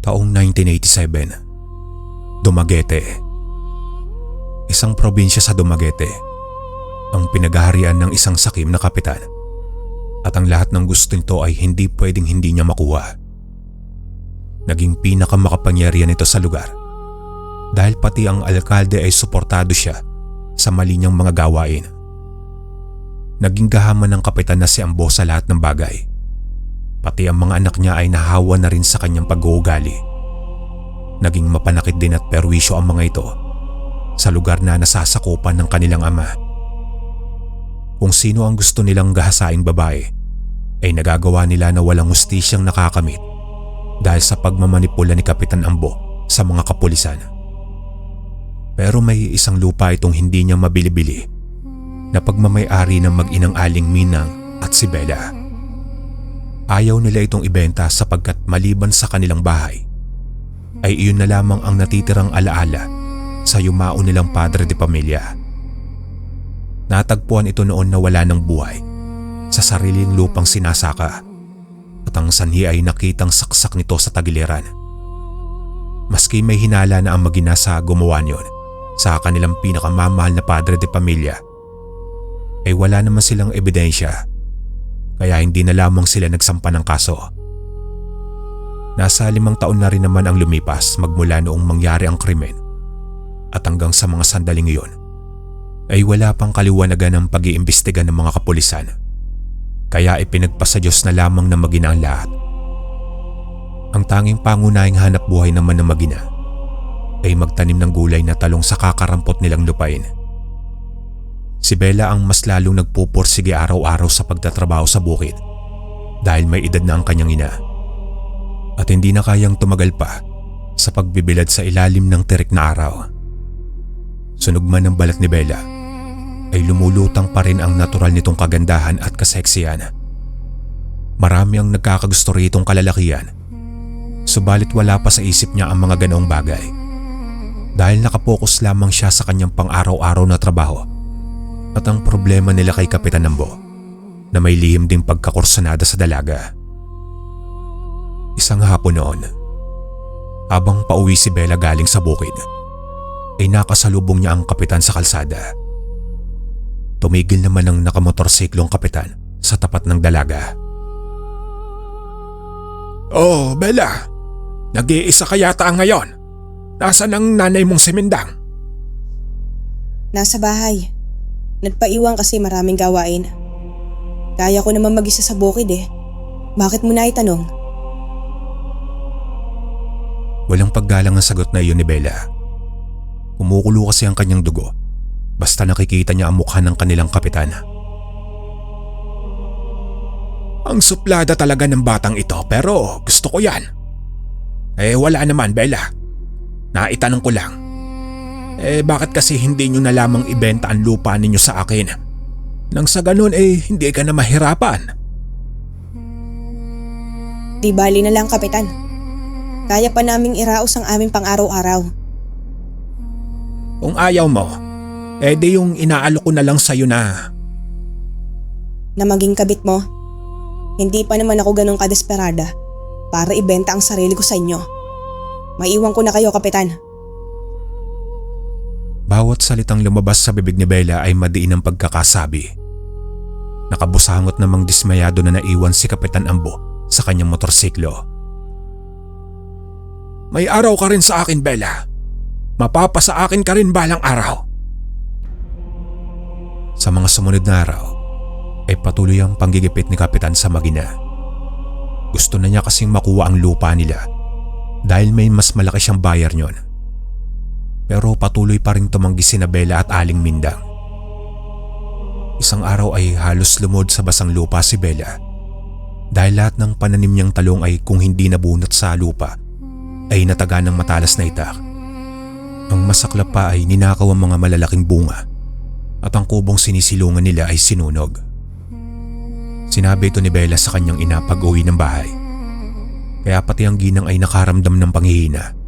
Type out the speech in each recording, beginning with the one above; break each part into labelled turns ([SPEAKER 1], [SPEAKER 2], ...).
[SPEAKER 1] Taong 1987, Dumaguete. Isang probinsya sa Dumaguete, ang pinagaharian ng isang sakim na kapitan, at ang lahat ng gusto nito ay hindi pwedeng hindi niya makuha. Naging pinakamakapangyarihan ito sa lugar dahil pati ang alkalde ay suportado siya sa mali niyang mga gawain. Naging gahaman ng kapitan na si Ambo sa lahat ng bagay. Pati ang mga anak niya ay nahawa na rin sa kanyang pag-uugali. Naging mapanakit din at perwisyo ang mga ito sa lugar na nasasakupan ng kanilang ama. Kung sino ang gusto nilang gahasaing babae, ay nagagawa nila na walang hustisyang nakakamit dahil sa pagmamanipula ni Kapitan Ambo sa mga kapulisan. Pero may isang lupa itong hindi niya mabili-bili na pagmamay-ari ng mag-inang Aling Minang at si Bella. Ayaw nila itong ibenta sapagkat maliban sa kanilang bahay, ay iyon na lamang ang natitirang alaala sa yumao nilang padre de pamilya. Natagpuan ito noon na wala ng buhay sa sariling lupang sinasaka at ang sanhi ay nakitang saksak nito sa tagiliran. Maski may hinala na ang mag-ina sa gumawa niyon sa kanilang pinakamamahal na padre de pamilya, ay wala naman silang ebidensya, kaya hindi na lamang sila nagsampa ng kaso. Nasa 5 taon na rin naman ang lumipas magmula noong mangyari ang krimen, at hanggang sa mga sandaling iyon ay wala pang kaliwanagan ng pag-iimbestiga ng mga kapulisan, kaya ipinagpasa Diyos na lamang na mag-ina ang lahat. Ang tanging pangunahing hanap buhay naman ng mag-ina ay magtanim ng gulay na talong sa kakarampot nilang lupain. Si Bella ang mas lalong nagpupursige araw-araw sa pagtatrabaho sa bukid dahil may edad na ang kanyang ina at hindi na kayang tumagal pa sa pagbibilad sa ilalim ng tirik na araw. Sunog man ng balat ni Bella ay lumulutang pa rin ang natural nitong kagandahan at kaseksiyan. Marami ang nagkakagusto ritong kalalakihan, subalit wala pa sa isip niya ang mga ganoong bagay dahil nakapokus lamang siya sa kanyang pang-araw-araw na trabaho. At ang problema nila kay Kapitan Ambo na may lihim ding pagkakursanada sa dalaga. Isang hapon noon, habang pauwi si Bella galing sa bukid, ay nakasalubong niya ang kapitan sa kalsada. Tumigil naman ang nakamotorsiklong kapitan sa tapat ng dalaga.
[SPEAKER 2] "Oh, Bella, nag-iisa ka yata ngayon. Nasaan ang nanay mong si Mindang?"
[SPEAKER 3] Nasa bahay. Nagpaiwan kasi maraming gawain. Kaya ko naman mag-isa sa bukid eh. Bakit mo na itanong?
[SPEAKER 1] Walang paggalang ang sagot na iyon ni Bella. Kumukulo kasi ang kanyang dugo basta nakikita niya ang mukha ng kanilang kapitan.
[SPEAKER 2] "Ang suplada talaga ng batang ito pero gusto ko yan." Wala naman, Bella. Naitanong ko lang. Bakit kasi hindi nyo na lamang ibenta ang lupa ninyo sa akin? Nang sa ganun hindi ka na mahirapan.
[SPEAKER 3] Di bali na lang, Kapitan. Kaya pa naming iraos ang aming pang-araw-araw.
[SPEAKER 2] Kung ayaw mo, di yung inaalok ko na lang sa'yo na.
[SPEAKER 3] Na maging kabit mo? Hindi pa naman ako ganun kadesperada para ibenta ang sarili ko sa inyo. Maiwan ko na kayo, Kapitan.
[SPEAKER 1] Bawat salitang lumabas sa bibig ni Bella ay madiin ang pagkakasabi. Nakabusangot namang dismayado na naiwan si Kapitan Ambo sa kanyang motorsiklo.
[SPEAKER 2] "May araw ka rin sa akin, Bella. Mapapasa akin ka rin balang araw."
[SPEAKER 1] Sa mga sumunod na araw ay patuloy ang panggigipit ni Kapitan sa mag-ina. Gusto na niya kasing makuha ang lupa nila dahil may mas malaki siyang bayar niyon. Pero patuloy pa rin tumanggi sina Bella at Aling Mindang. Isang araw ay halos lumod sa basang lupa si Bella dahil lahat ng pananim niyang talong ay kung hindi nabunot sa lupa ay nataga ng matalas na itak. Ang masaklap pa ay ninakaw ang mga malalaking bunga at ang kubong sinisilungan nila ay sinunog. Sinabi ito ni Bella sa kanyang ina pag-uwi ng bahay, kaya pati ang ginang ay nakaramdam ng panghihina.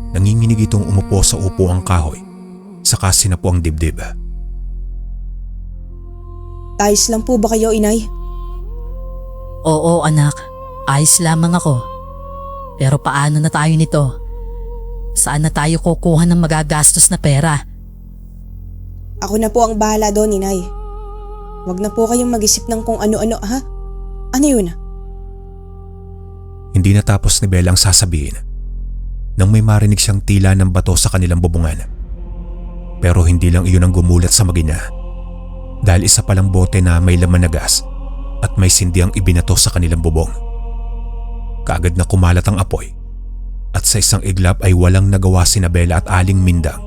[SPEAKER 1] Nanginginig itong umupo sa upuang kahoy, saka sinapo ang dibdib.
[SPEAKER 3] Ayos lang po ba kayo, Inay?
[SPEAKER 4] Oo anak, ayos lamang ako. Pero paano na tayo nito? Saan na tayo kukuha ng magagastos na pera?
[SPEAKER 3] Ako na po ang bahala doon, Inay. Huwag na po kayong mag-isip ng kung ano-ano, ha? Ano yun?
[SPEAKER 1] Hindi natapos ni Bella ang sasabihin nang may marinig siyang tila ng bato sa kanilang bubungan. Pero hindi lang iyon ang gumulat sa mag-ina, dahil isa palang bote na may laman na gas at may sindi ang ibinato sa kanilang bubong. Kaagad na kumalat ang apoy at sa isang iglap ay walang nagawa sina Bella at Aling Mindang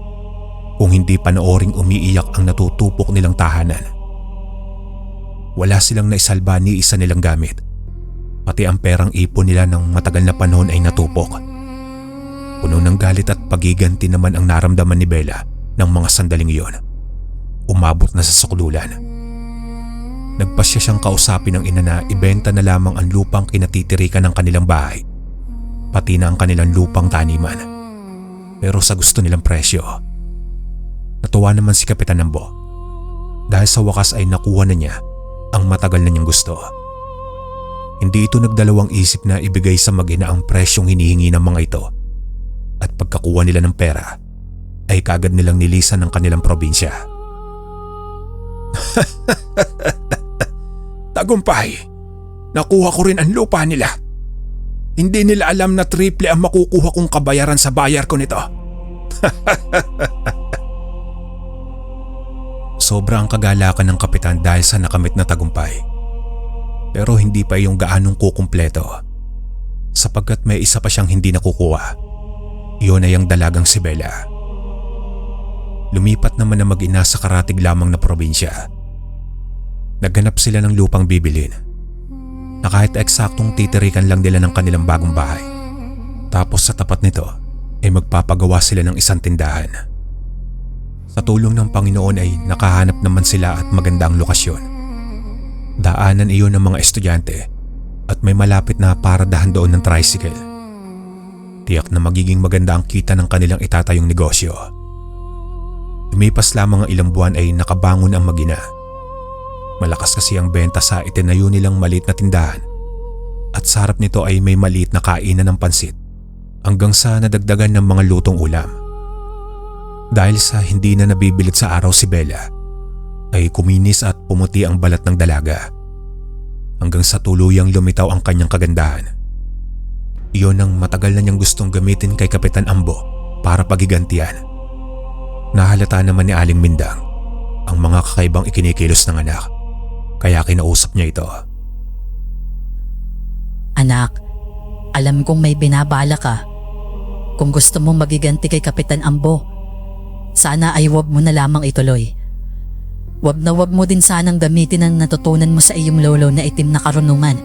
[SPEAKER 1] kung hindi panooring umiiyak ang natutupok nilang tahanan. Wala silang naisalba ni isa nilang gamit. Pati ang perang ipon nila ng matagal na panahon ay natupok. Puno ng galit at pagiganti naman ang naramdaman ni Bella ng mga sandaling iyon. Umabot na sa suklulan. Nagpasya siyang kausapin ng ina na ibenta na lamang ang lupang kinatitirikan ng kanilang bahay, pati na ang kanilang lupang taniman. Pero sa gusto nilang presyo. Natuwa naman si Kapitan Ambo dahil sa wakas ay nakuha na niya ang matagal na niyang gusto. Hindi ito nagdalawang isip na ibigay sa mag-ina ang presyong hinihingi ng mga ito, at pagkakuha nila ng pera ay kagad nilang nilisan ng kanilang probinsya.
[SPEAKER 2] Tagumpay, nakuha ko rin ang lupa nila. Hindi nila alam na triple ang makukuha kong kabayaran sa bayar ko nito.
[SPEAKER 1] Sobra ang kagalakan ng kapitan dahil sa nakamit na tagumpay. Pero hindi pa yung gaanong kukumpleto, sapagkat may isa pa siyang hindi nakukuha. Iyon ay ang dalagang si Bella. Lumipat naman na mag-ina sa karatig lamang na probinsya. Naghanap sila ng lupang bibilin na kahit eksaktong titirikan lang nila ng kanilang bagong bahay. Tapos sa tapat nito ay magpapagawa sila ng isang tindahan. Sa tulong ng Panginoon ay nakahanap naman sila at maganda ang lokasyon. Daanan iyon ng mga estudyante at may malapit na paradahan doon ng tricycle. Tiyak na magiging maganda ang kita ng kanilang itatayong negosyo. Lumipas lamang ang ilang buwan ay nakabangon ang mag-ina. Malakas kasi ang benta sa itinayo nilang maliit na tindahan at sa harap nito ay may maliit na kainan ng pansit hanggang sa nadagdagan ng mga lutong ulam. Dahil sa hindi na nabibilid sa araw si Bella, ay kuminis at pumuti ang balat ng dalaga hanggang sa tuluyang lumitaw ang kanyang kagandahan. Iyon ang matagal na niyang gustong gamitin kay Kapitan Ambo para pagigantihan. Nahalata naman ni Aling Mindang ang mga kakaibang ikinikilos ng anak, kaya kinausap niya ito.
[SPEAKER 4] Anak, alam kong may binabala ka. Kung gusto mong magiganti kay Kapitan Ambo, sana ay wag mo na lamang ituloy. Wag na wag mo din sanang gamitin ang natutunan mo sa iyong lolo na itim na karunungan.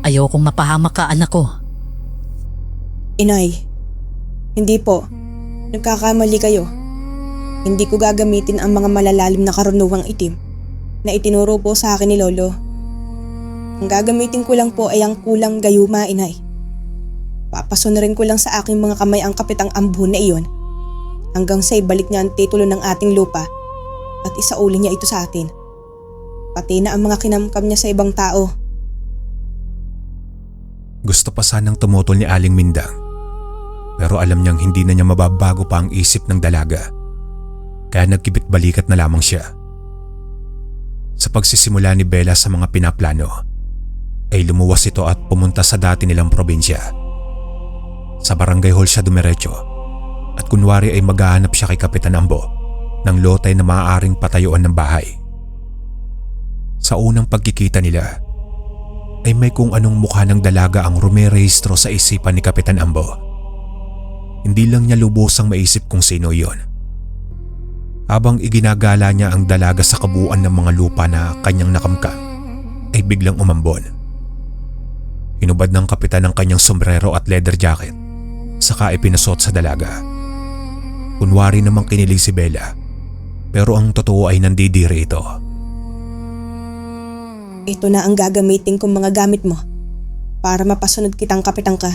[SPEAKER 4] Ayaw kong mapahamak ka, anak ko.
[SPEAKER 3] Inay, hindi po. Nagkakamali kayo. Hindi ko gagamitin ang mga malalalim na karunungang itim na itinuro po sa akin ni Lolo. Ang gagamitin ko lang po ay ang kulang gayuma, Inay. Papasunurin ko lang sa aking mga kamay ang Kapitang Ambo na iyon hanggang sa ibalik niya ang titulo ng ating lupa at isauli niya ito sa atin. Pati na ang mga kinamkam niya sa ibang tao.
[SPEAKER 1] Gusto pa sanang tumutol ni Aling Mindang, pero alam niyang hindi na niya mababago pa ang isip ng dalaga, kaya nagkibit-balikat na lamang siya. Sa pagsisimula ni Bella sa mga pinaplano, ay lumuwas ito at pumunta sa dati nilang probinsya. Sa barangay hall siya dumiretso at kunwari ay maghahanap siya kay Kapitan Ambo ng lotay na maaaring patayuan ng bahay. Sa unang pagkikita nila, ay may kung anong mukha ng dalaga ang rumerehistro sa isipan ni Kapitan Ambo. Hindi lang niya lubosang maisip kung sino iyon. Habang iginagala niya ang dalaga sa kabuuan ng mga lupa na kanyang nakamkam, ay biglang umambon. Hinubad ng kapitan ang kanyang sombrero at leather jacket, saka ipinasuot sa dalaga. Kunwari namang kinilig si Bella, pero ang totoo ay nandidiri ito.
[SPEAKER 3] Ito na ang gagamitin kong mga gamit mo para mapasunod kitang kapitan ka.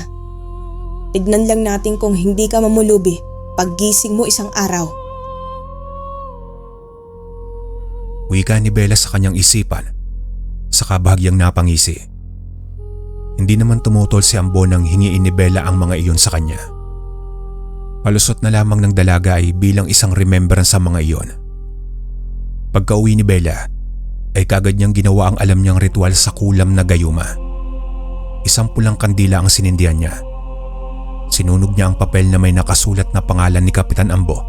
[SPEAKER 3] Tignan lang natin kung hindi ka mamulubi paggising mo isang araw.
[SPEAKER 1] Wika ni Bella sa kanyang isipan, saka bahagyang napangisi. Hindi naman tumutol si Ambo nang hingiin ni Bella ang mga iyon sa kanya. Palusot na lamang ng dalaga ay bilang isang remembrance sa mga iyon. Pagka-uwi ni Bella ay kagad niyang ginawa ang alam niyang ritual sa kulam na gayuma. Isang pulang kandila ang sinindihan niya. Sinunog niya ang papel na may nakasulat na pangalan ni Kapitan Ambo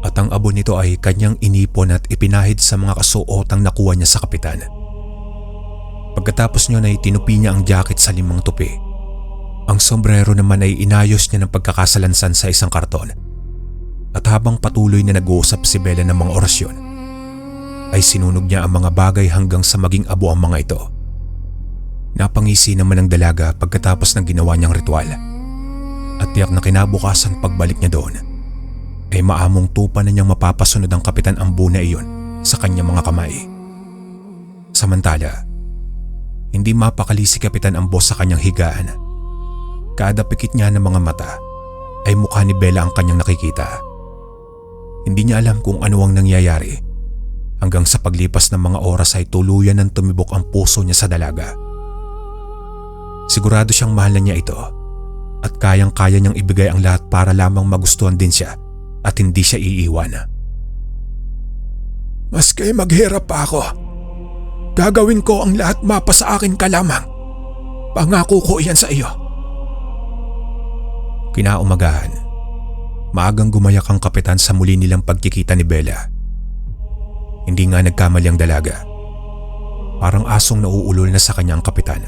[SPEAKER 1] at ang abo nito ay kanyang inipon at ipinahid sa mga kasuotang nakuha niya sa kapitan. Pagkatapos niya ay tinupi niya ang jacket sa 5 tupi. Ang sombrero naman ay inayos niya ng pagkakasalansan sa isang karton. At habang patuloy na nag-uusap si Bella ng mga orasyon, ay sinunog niya ang mga bagay hanggang sa maging abo ang mga ito. Napangisi naman ang dalaga pagkatapos ng ginawa niyang ritual. At tiyak na kinabukasan pagbalik niya doon, ay maamong tupa na niyang mapapasunod ang Kapitan Ambo na iyon sa kanyang mga kamay. Samantala, hindi mapakali si Kapitan Ambo sa kanyang higaan. Kada pikit niya ng mga mata ay mukha ni Bella ang kanyang nakikita. Hindi niya alam kung ano ang nangyayari hanggang sa paglipas ng mga oras ay tuluyan ng tumibok ang puso niya sa dalaga. Sigurado siyang mahal na niya ito at kayang-kaya niyang ibigay ang lahat para lamang magustuhan din siya at hindi siya iiwan.
[SPEAKER 2] Maski maghirap pa ako, gagawin ko ang lahat mapa sa akin ka lamang. Pangako ko iyan sa iyo.
[SPEAKER 1] Kinaumagahan, maagang gumayak ang kapitan sa muli nilang pagkikita ni Bella. Hindi nga nagkamali ang dalaga. Parang asong nauulol na sa kanya ang kapitan.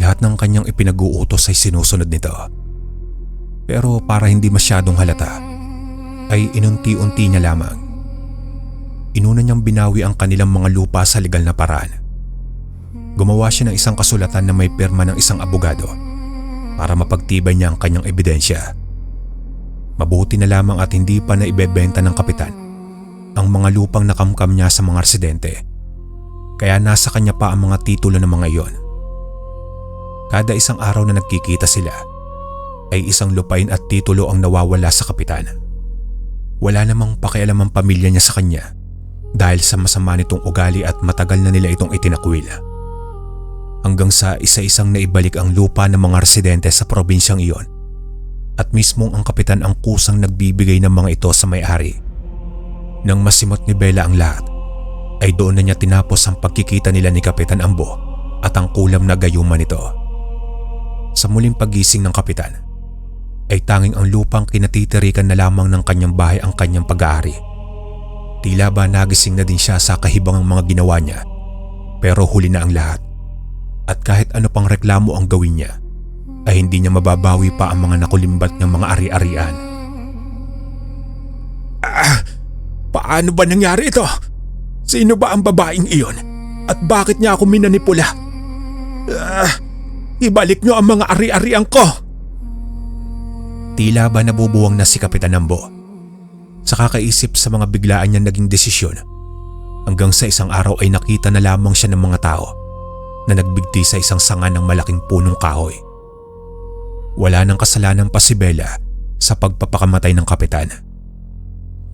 [SPEAKER 1] Lahat ng kanyang ipinag-uutos ay sinusunod nito. Pero para hindi masyadong halata, ay inunti-unti niya lamang. Inuna niyang binawi ang kanilang mga lupa sa legal na paraan. Gumawa siya ng isang kasulatan na may pirma ng isang abogado para mapagtibay niya ang kanyang ebidensya. Mabuti na lamang at hindi pa na ibebenta ng kapitan ang mga lupang nakamkam niya sa mga residente. Kaya nasa kanya pa ang mga titulo ng mga iyon. Kada isang araw na nagkikita sila, ay isang lupain at titulo ang nawawala sa kapitan. Wala namang pakialam ang pamilya niya sa kanya dahil sa masama nitong ugali at matagal na nila itong itinakwil. Hanggang sa isa-isang naibalik ang lupa ng mga residente sa probinsyang iyon at mismong ang kapitan ang kusang nagbibigay ng mga ito sa may-ari. Nang masimot ni Bella ang lahat, ay doon na niya tinapos ang pagkikita nila ni Kapitan Ambo at ang kulam na gayuma nito. Sa muling pagising ng kapitan, ay tanging ang lupang kinatitirikan na lamang ng kanyang bahay ang kanyang pag-aari. Tila ba nagising na din siya sa kahibangang mga ginawa niya, pero huli na ang lahat. At kahit ano pang reklamo ang gawin niya, ay hindi niya mababawi pa ang mga nakulimbat ng mga ari-arian.
[SPEAKER 2] Paano ba nangyari ito? Sino ba ang babaeng iyon? At bakit niya ako minanipula? Ibalik niyo ang mga ari-arian ko!
[SPEAKER 1] Tila ba nabubuwang na si Kapitan Ambo sa kakaisip sa mga biglaan niyang naging desisyon, hanggang sa isang araw ay nakita na lamang siya ng mga tao na nagbigti sa isang sanga ng malaking punong kahoy. Wala nang kasalanan pa si Bella sa pagpapakamatay ng kapitan.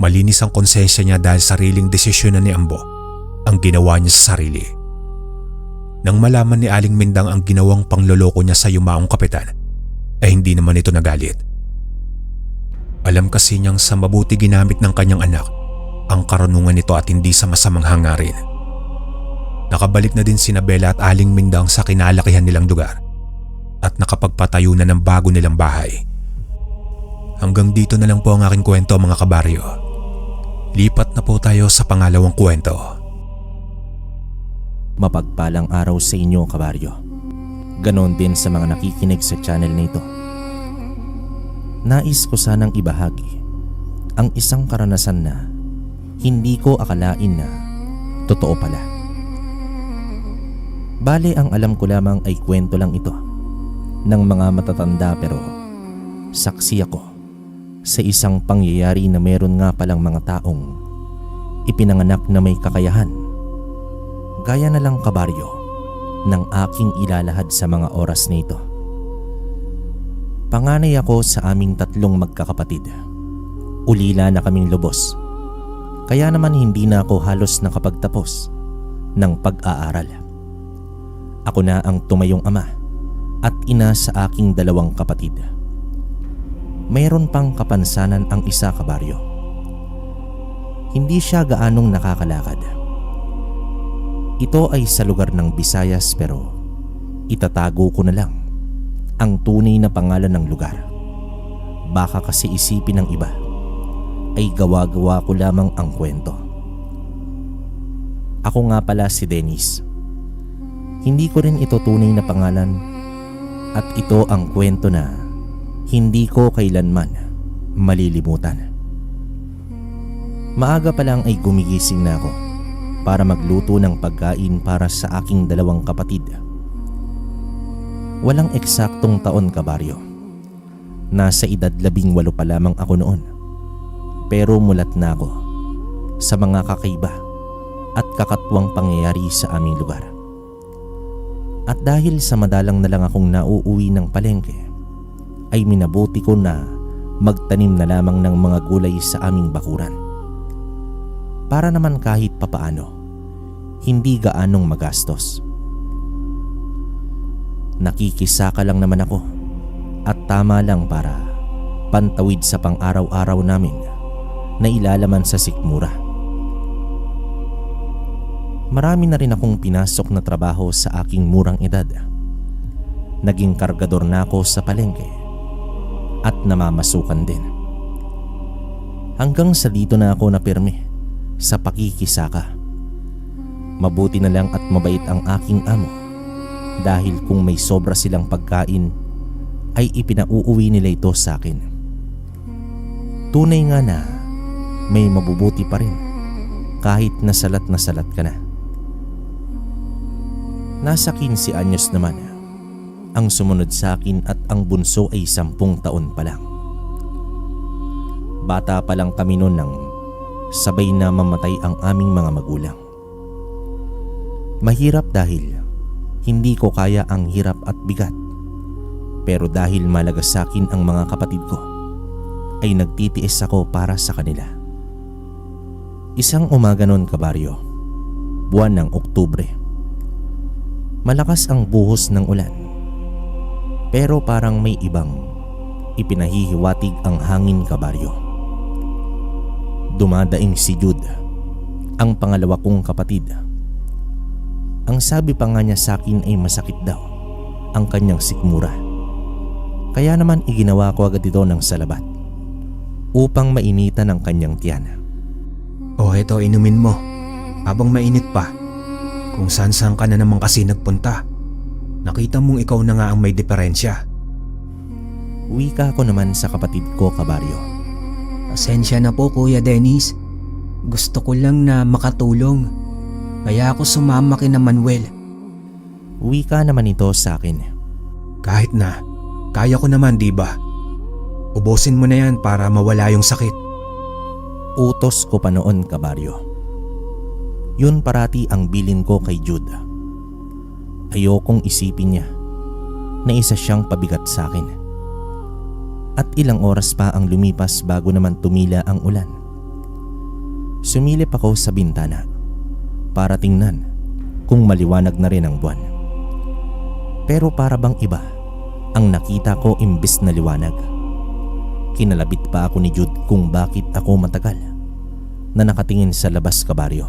[SPEAKER 1] Malinis ang konsensya niya dahil sariling desisyon na ni Ambo ang ginawa niya sa sarili. Nang malaman ni Aling Mindang ang ginawang pangloloko niya sa yumaong kapitan, ay hindi naman ito nagalit. Alam kasi niyang sa mabuti ginamit ng kanyang anak ang karunungan nito at hindi sa masamang hangarin. Nakabalik na din sina Bella at Aling Mindang sa kinalakihan nilang lugar at nakapagpatayo na ng bago nilang bahay. Hanggang dito na lang po ang aking kwento, mga kabaryo. Lipat na po tayo sa pangalawang kwento.
[SPEAKER 5] Mapagpalang araw sa inyo, kabaryo. Ganon din sa mga nakikinig sa channel na ito. Nais ko sanang ibahagi ang isang karanasan na hindi ko akalain na totoo pala. Bale, ang alam ko lamang ay kwento lang ito ng mga matatanda, pero saksi ako sa isang pangyayari na meron nga palang mga taong ipinanganak na may kakayahan. Gaya na lang, kabaryo, ng aking ilalahad sa mga oras na ito. Panganay ako sa aming 3 magkakapatid. Ulila na kaming lubos. Kaya naman hindi na ako halos nakapagtapos ng pag-aaral. Ako na ang tumayong ama at ina sa aking dalawang kapatid. Mayroon pang kapansanan ang isa, kabaryo. Hindi siya gaanong nakakalakad. Ito ay sa lugar ng Visayas pero itatago ko na lang ang tunay na pangalan ng lugar. Baka kasi isipin ng iba ay gawa-gawa ko lamang ang kwento. Ako nga pala si Dennis. Hindi ko rin ito tunay na pangalan at ito ang kwento na hindi ko kailanman malilimutan. Maaga pa lang ay gumigising na ako para magluto ng pagkain para sa aking dalawang kapatid. Walang eksaktong taon, kabaryo. Nasa edad 18 pa lamang ako noon. Pero mulat na ako sa mga kakaiba at kakatwang pangyayari sa aming lugar. At dahil sa madalang na lang akong nauuwi ng palengke, ay minabuti ko na magtanim na lamang ng mga gulay sa aming bakuran. Para naman kahit papaano, hindi gaanong magastos. Nakikisaka lang naman ako at tama lang para pantawid sa pang-araw-araw namin na ilalaman sa sikmura. Marami na rin akong pinasok na trabaho sa aking murang edad. Naging kargador na ako sa palengke at namamasukan din. Hanggang sa dito na ako napirme sa pakikisaka. Mabuti na lang at mabait ang aking amo dahil kung may sobra silang pagkain ay ipinauuwi nila ito sa akin. Tunay nga na may mabubuti pa rin kahit nasalat ka na. Nasa 15 anyos naman ang sumunod sa akin at ang bunso ay 10 taon pa lang. Bata pa lang kami noon nang sabay na mamatay ang aming mga magulang. Mahirap dahil hindi ko kaya ang hirap at bigat. Pero dahil malaga sa akin ang mga kapatid ko, ay nagtitiis ako para sa kanila. Isang umaga noon, kabaryo, buwan ng Oktubre. Malakas ang buhos ng ulan. Pero parang may ibang ipinahihiwatig ang hangin, kabaryo. Dumadaing si Jude, ang pangalawa kong kapatid. Ang sabi pa nga niya sa akin ay masakit daw ang kanyang sikmura. Kaya naman iginawa ko agad ito ng salabat upang mainitan ang kanyang tiyan.
[SPEAKER 2] O eto, inumin mo habang mainit pa. Kung saan ka na naman kasi nagpunta. Nakita mong ikaw na nga ang may diferensya.
[SPEAKER 5] Wika ko naman sa kapatid ko, kabaryo.
[SPEAKER 2] Pasensya na po, Kuya Dennis. Gusto ko lang na makatulong. Kaya ako sumama kina Manuel.
[SPEAKER 5] Wika naman ito sa akin.
[SPEAKER 2] Kahit na, kaya ko naman, di ba? Ubusin mo na yan para mawala yung sakit.
[SPEAKER 5] Utos ko pa noon, kabaryo. Yun parati ang bilin ko kay Jude. Ayokong isipin niya na isa siyang pabigat sa akin. At ilang oras pa ang lumipas bago naman tumila ang ulan. Sumilip ako sa bintana para tingnan kung maliwanag na rin ang buwan. Pero para bang iba ang nakita ko imbes na liwanag. Kinalabit pa ako ni Jude kung bakit ako matagal na nakatingin sa labas, kabaryo.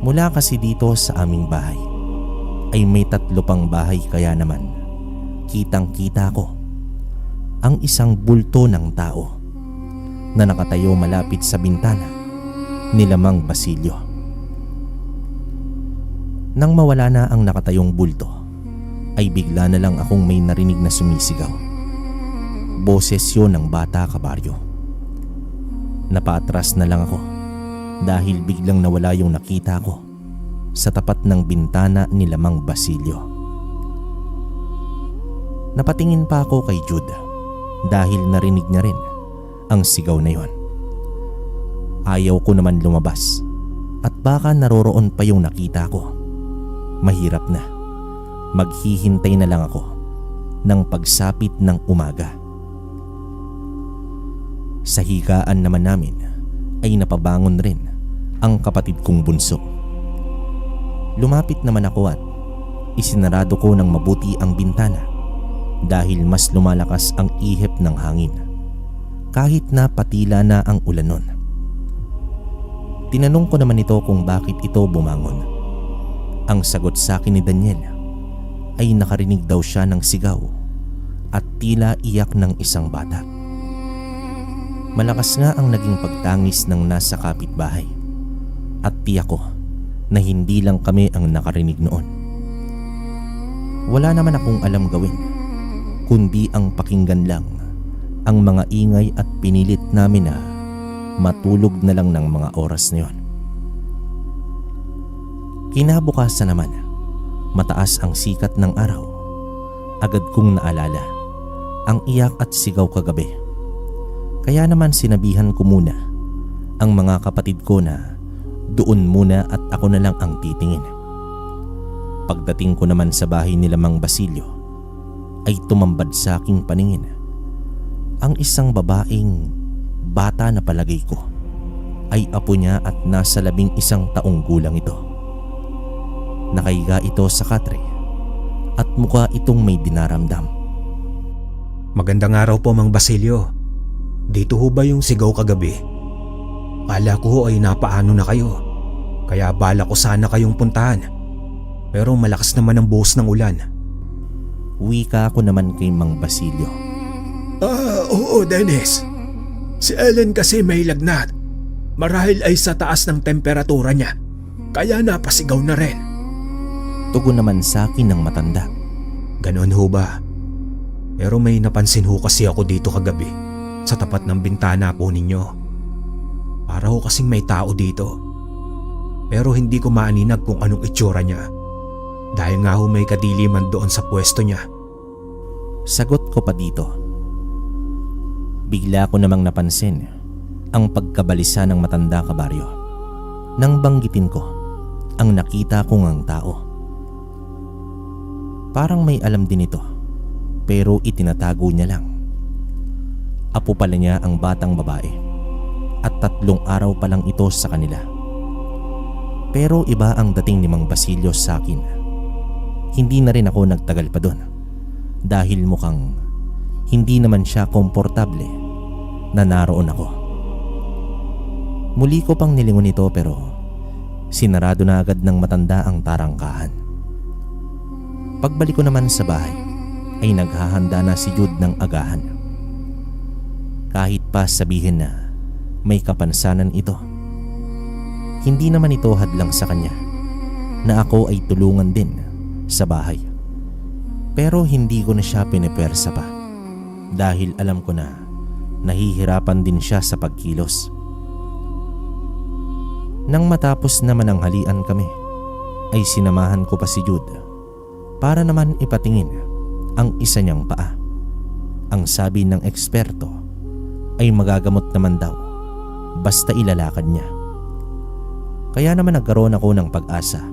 [SPEAKER 5] Mula kasi dito sa aming bahay ay may 3 pang bahay, kaya naman kitang-kita ko ang isang bulto ng tao na nakatayo malapit sa bintana ni Mang Basilio. Nang mawala na ang nakatayong bulto, ay bigla na lang akong may narinig na sumisigaw. Boses yun ng bata, kabaryo. Napaatras na lang ako dahil biglang nawala yung nakita ko sa tapat ng bintana ni Mang Basilio. Napatingin pa ako kay Jude dahil narinig niya rin ang sigaw na yon. Ayaw ko naman lumabas at baka naroroon pa yung nakita ko. Mahirap na. Maghihintay na lang ako ng pagsapit ng umaga. Sa higaan naman namin ay napabangon rin ang kapatid kong bunso. Lumapit naman ako at Isinarado ko ng mabuti ang bintana dahil mas lumalakas ang ihip ng hangin kahit na patila na ang ulan nun. Tinanong ko naman ito kung bakit ito bumangon. Ang sagot sa akin ni Daniel ay nakarinig daw siya ng sigaw at tila iyak ng isang bata. Malakas nga ang naging pagtangis ng nasa kapitbahay at tiyak ko na hindi lang kami ang nakarinig noon. Wala naman akong alam gawin kundi ang pakinggan lang ang mga ingay at pinilit namin na matulog na lang ng mga oras na yon. Kinabukasan naman, mataas ang sikat ng araw. Agad kong naalala ang iyak at sigaw kagabi. Kaya naman sinabihan ko muna ang mga kapatid ko na doon muna at ako na lang ang titingin. Pagdating ko naman sa bahay nila Mang Basilio ay tumambad sa aking paningin ang isang babaeng bata na palagay ko ay apo niya at nasa 11 taong gulang ito. Nakahiga ito sa katre at mukha itong may dinaramdam.
[SPEAKER 2] Magandang araw po, Mang Basilio. Dito ho ba yung sigaw kagabi? Kala ko ho ay napaano na kayo. Kaya bala ko sana kayong puntahan. Pero malakas naman ang buhos ng ulan.
[SPEAKER 5] Wika ko naman kay Mang Basilio.
[SPEAKER 2] Oo Dennis. Si Ellen kasi may lagnat. Marahil ay sa taas ng temperatura niya. Kaya napasigaw na rin.
[SPEAKER 5] Tugon naman sa akin ng matanda.
[SPEAKER 2] Ganon ho ba? Pero may napansin ho kasi ako dito kagabi sa tapat ng bintana po ninyo. Para ho kasing may tao dito. Pero hindi ko maaninag kung anong itsura niya. Dahil nga ho may kadiliman doon sa pwesto niya.
[SPEAKER 5] Sagot ko pa dito. Bigla ko namang napansin ang pagkabalisa ng matanda kabaryo. Nang banggitin ko ang nakita kong ang tao. Parang may alam din ito pero itinatago niya lang. Apo pala niya ang batang babae at 3 araw pa lang ito sa kanila. Pero iba ang dating ni Mang Basilio sa akin. Hindi na rin ako nagtagal pa doon dahil mukhang hindi naman siya komportable na naroon ako. Muli ko pang nilingon ito pero sinarado na agad ng matanda ang tarangkahan. Pagbalik ko naman sa bahay ay naghahanda na si Jude ng agahan. Kahit pa sabihin na may kapansanan ito, hindi naman ito hadlang sa kanya na ako ay tulungan din sa bahay. Pero hindi ko na siya pinipersa pa dahil alam ko na nahihirapan din siya sa pagkilos. Nang matapos naman ang halian kami, ay sinamahan ko pa si Jude para naman ipatingin ang isa niyang paa. Ang sabi ng eksperto ay magagamot naman daw basta ilalakad niya. Kaya naman nagkaroon ako ng pag-asa.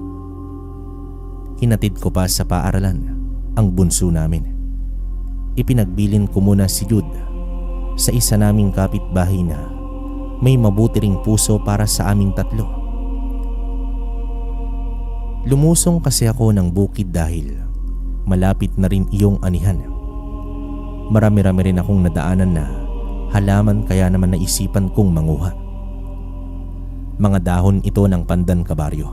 [SPEAKER 5] Hinatid ko pa sa paaralan ang bunso namin. Ipinagbilin ko muna si Jude sa isa naming kapitbahay na may mabuti ring puso para sa aming 3. Lumusong kasi ako ng bukid dahil malapit na rin iyong anihan. Marami-rami rin akong nadaanan na halaman kaya naman naisipan kong manguha. Mga dahon ito ng pandan kabaryo.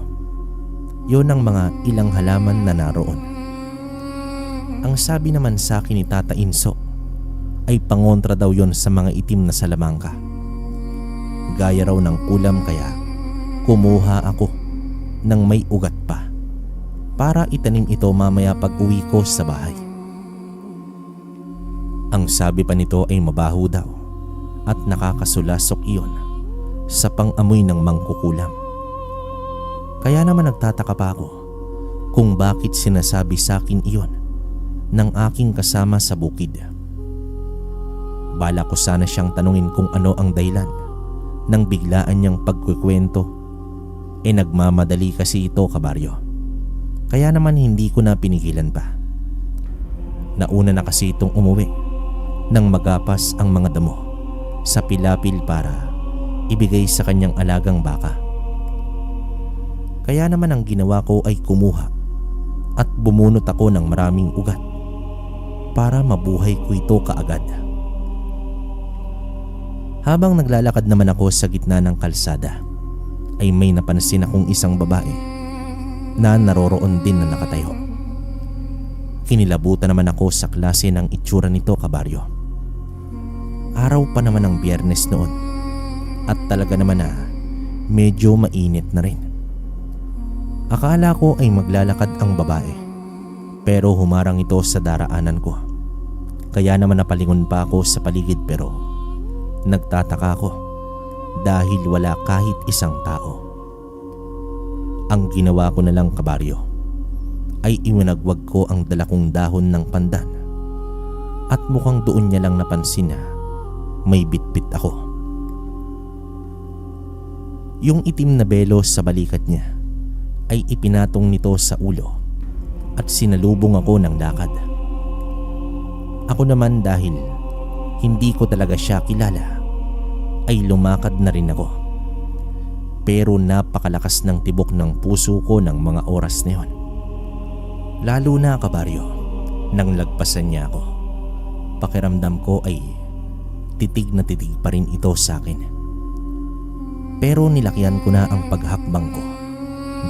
[SPEAKER 5] Yun ang mga ilang halaman na naroon. Ang sabi naman sa akin ni Tata Inso ay pangontra daw yon sa mga itim na salamangka. Gaya raw ng ulam kaya kumuha ako ng may ugat pa para itanim ito mamaya pag uwi ko sa bahay. Ang sabi pa nito ay mabaho daw at nakakasulasok iyon sa pang-amoy ng mangkukulam. Kaya naman nagtataka pa ako kung bakit sinasabi sa akin iyon ng aking kasama sa bukid. Bala ko sana siyang tanungin kung ano ang dahilan nang biglaan niyang pagkukwento. Nagmamadali kasi ito kabaryo. Kaya naman hindi ko na pinigilan pa. Nauna na kasi itong umuwi nang magapas ang mga damo sa pilapil para ibigay sa kanyang alagang baka. Kaya naman ang ginawa ko ay kumuha at bumunot ako ng maraming ugat para mabuhay ko ito kaagad. Habang naglalakad naman ako sa gitna ng kalsada ay may napansin akong isang babae na naroroon din na nakatayo. Kinilabutan naman ako sa klase ng itsura nito, kabaryo. Araw pa naman ng Biyernes noon at talaga naman na medyo mainit na rin. Akala ko ay maglalakad ang babae pero humarang ito sa daraanan ko. Kaya naman napalingon pa ako sa paligid pero nagtataka ako dahil wala kahit isang tao. Ang ginawa ko na lang, kabaryo, ay iwanagwag ko ang dala kong dahon ng pandan at mukhang doon niya lang napansin na may bitbit ako. Yung itim na belo sa balikat niya ay ipinatong nito sa ulo at sinalubong ako ng lakad. Ako naman dahil hindi ko talaga siya kilala ay lumakad na rin ako. Pero napakalakas ng tibok ng puso ko ng mga oras na yon. Lalo na, kabaryo, nang lagpasan niya ako. Pakiramdam ko ay titig na titig pa rin ito sa akin. Pero nilakyan ko na ang paghakbang ko